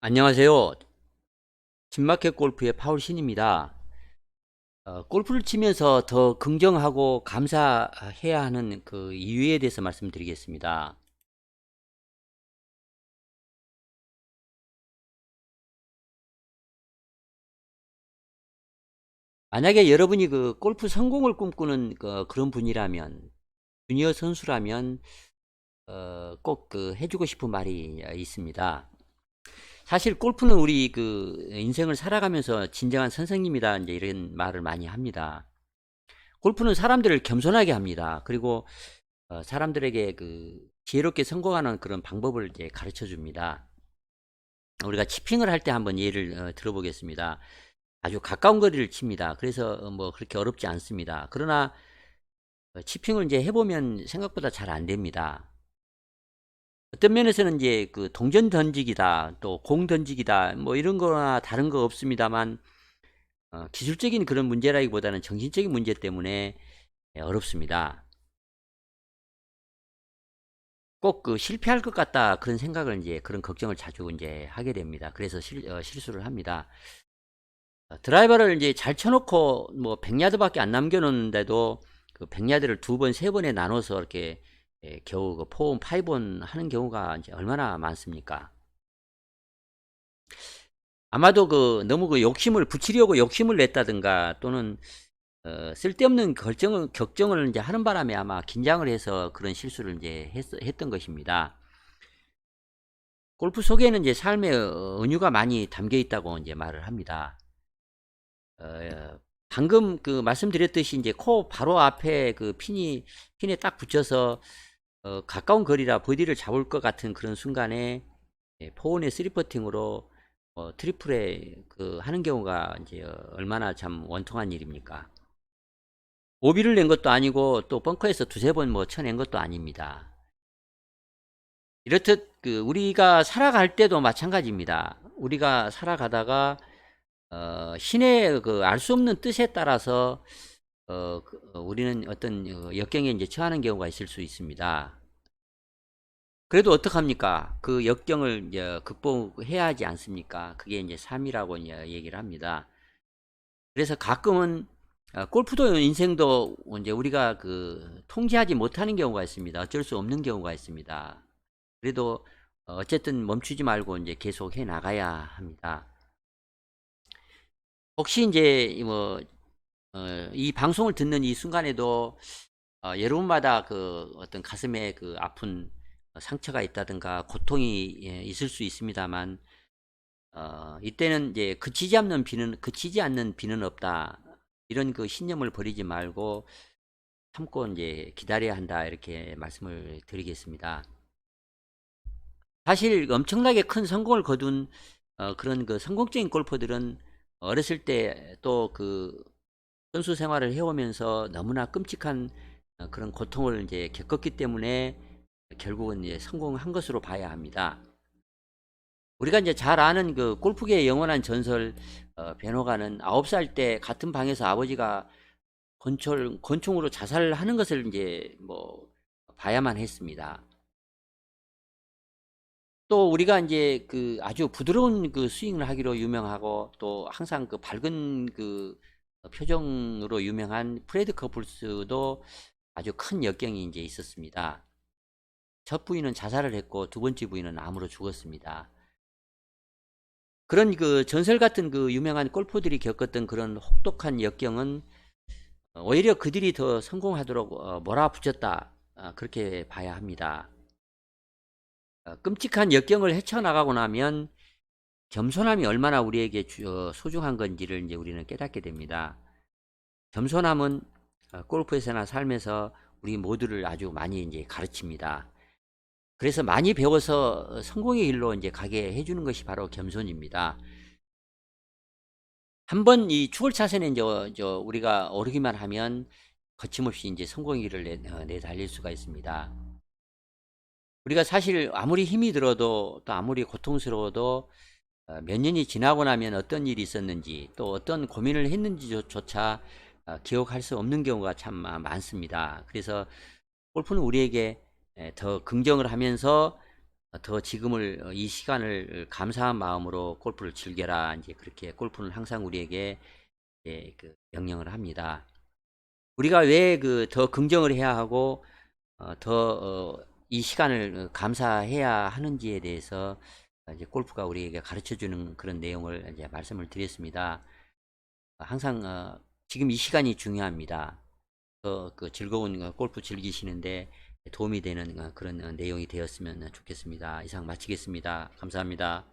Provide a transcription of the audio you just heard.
안녕하세요. 진마켓 골프의 파울신입니다. 골프를 치면서 더 긍정하고 감사해야 하는 그 이유에 대해서 말씀드리겠습니다. 만약에 여러분이 그 골프 성공을 꿈꾸는 그런 분이라면, 주니어 선수라면, 꼭 그 해주고 싶은 말이 있습니다. 사실 골프는 우리 그 인생을 살아가면서 진정한 선생님이다, 이제 이런 말을 많이 합니다. 골프는 사람들을 겸손하게 합니다. 그리고 사람들에게 그 지혜롭게 성공하는 그런 방법을 이제 가르쳐 줍니다. 우리가 치핑을 할 때 한번 예를 들어보겠습니다. 아주 가까운 거리를 칩니다. 그래서 뭐 그렇게 어렵지 않습니다. 그러나 치핑을 이제 해보면 생각보다 잘 안 됩니다. 어떤 면에서는 이제 그 동전 던지기다, 또 공 던지기다, 뭐 이런 거나 다른 거 없습니다만, 기술적인 그런 문제라기보다는 정신적인 문제 때문에 어렵습니다. 꼭 그 실패할 것 같다 그런 생각을 이제 그런 걱정을 자주 이제 하게 됩니다. 그래서 실수를 합니다. 드라이버를 이제 잘 쳐놓고 뭐 100야드밖에 안 남겨놓는데도 그 100야드를 두 번, 세 번에 나눠서 이렇게 겨우 그 포온, 파이본 하는 경우가 이제 얼마나 많습니까? 아마도 그 너무 그 욕심을 붙이려고 욕심을 냈다든가 또는 쓸데없는 격정을 이제 하는 바람에 아마 긴장을 해서 그런 실수를 이제 했던 것입니다. 골프 속에는 이제 삶의 은유가 많이 담겨 있다고 이제 말을 합니다. 방금 그 말씀드렸듯이 이제 코 바로 앞에 그 핀에 딱 붙여서 가까운 거리라 버디를 잡을 것 같은 그런 순간에 포온의 쓰리퍼팅으로 트리플에 그 하는 경우가 이제 얼마나 참 원통한 일입니까? 오비를 낸 것도 아니고 또 벙커에서 두세 번 뭐 쳐낸 것도 아닙니다. 이렇듯 그 우리가 살아갈 때도 마찬가지입니다. 우리가 살아가다가 신의 그 알 수 없는 뜻에 따라서 우리는 어떤 역경에 이제 처하는 경우가 있을 수 있습니다. 그래도 어떡합니까? 그 역경을 이제 극복해야 하지 않습니까? 그게 이제 삶이라고 이제 얘기를 합니다. 그래서 가끔은 골프도 인생도 이제 우리가 그 통제하지 못하는 경우가 있습니다. 어쩔 수 없는 경우가 있습니다. 그래도 어쨌든 멈추지 말고 이제 계속 해 나가야 합니다. 혹시 이제 뭐 이 방송을 듣는 이 순간에도 여러분마다 그 어떤 가슴에 그 아픈 상처가 있다든가 고통이 있을 수 있습니다만, 이때는 이제 그치지 않는 비는 없다. 이런 그 신념을 버리지 말고 참고 이제 기다려야 한다. 이렇게 말씀을 드리겠습니다. 사실 엄청나게 큰 성공을 거둔 그런 그 성공적인 골퍼들은 어렸을 때 또 그 선수 생활을 해오면서 너무나 끔찍한 그런 고통을 이제 겪었기 때문에 결국은 이제 성공한 것으로 봐야 합니다. 우리가 이제 잘 아는 그 골프계의 영원한 전설, 베노가는 9살 때 같은 방에서 아버지가 권총으로 자살하는 것을 이제 뭐 봐야만 했습니다. 또 우리가 이제 그 아주 부드러운 그 스윙을 하기로 유명하고 또 항상 그 밝은 그 표정으로 유명한 프레드 커플스도 아주 큰 역경이 이제 있었습니다. 첫 부인은 자살을 했고 두 번째 부인은 암으로 죽었습니다. 그런 그 전설 같은 그 유명한 골퍼들이 겪었던 그런 혹독한 역경은 오히려 그들이 더 성공하도록 몰아붙였다. 그렇게 봐야 합니다. 끔찍한 역경을 헤쳐나가고 나면 겸손함이 얼마나 우리에게 소중한 건지를 이제 우리는 깨닫게 됩니다. 겸손함은 골프에서나 삶에서 우리 모두를 아주 많이 이제 가르칩니다. 그래서 많이 배워서 성공의 길로 이제 가게 해주는 것이 바로 겸손입니다. 한번 이 추월차선에 이제 우리가 오르기만 하면 거침없이 이제 성공의 길을 내달릴 수가 있습니다. 우리가 사실 아무리 힘이 들어도 또 아무리 고통스러워도 몇 년이 지나고 나면 어떤 일이 있었는지 또 어떤 고민을 했는지조차 기억할 수 없는 경우가 참 많습니다. 그래서 골프는 우리에게 더 긍정을 하면서 더 지금을 이 시간을 감사한 마음으로 골프를 즐겨라. 이제 그렇게 골프는 항상 우리에게 그 명령을 합니다. 우리가 왜 그 더 긍정을 해야 하고 더 이 시간을 감사해야 하는지에 대해서 이제 골프가 우리에게 가르쳐 주는 그런 내용을 이제 말씀을 드렸습니다. 항상 지금 이 시간이 중요합니다. 그 즐거운 골프 즐기시는데 도움이 되는 그런 내용이 되었으면 좋겠습니다. 이상 마치겠습니다. 감사합니다.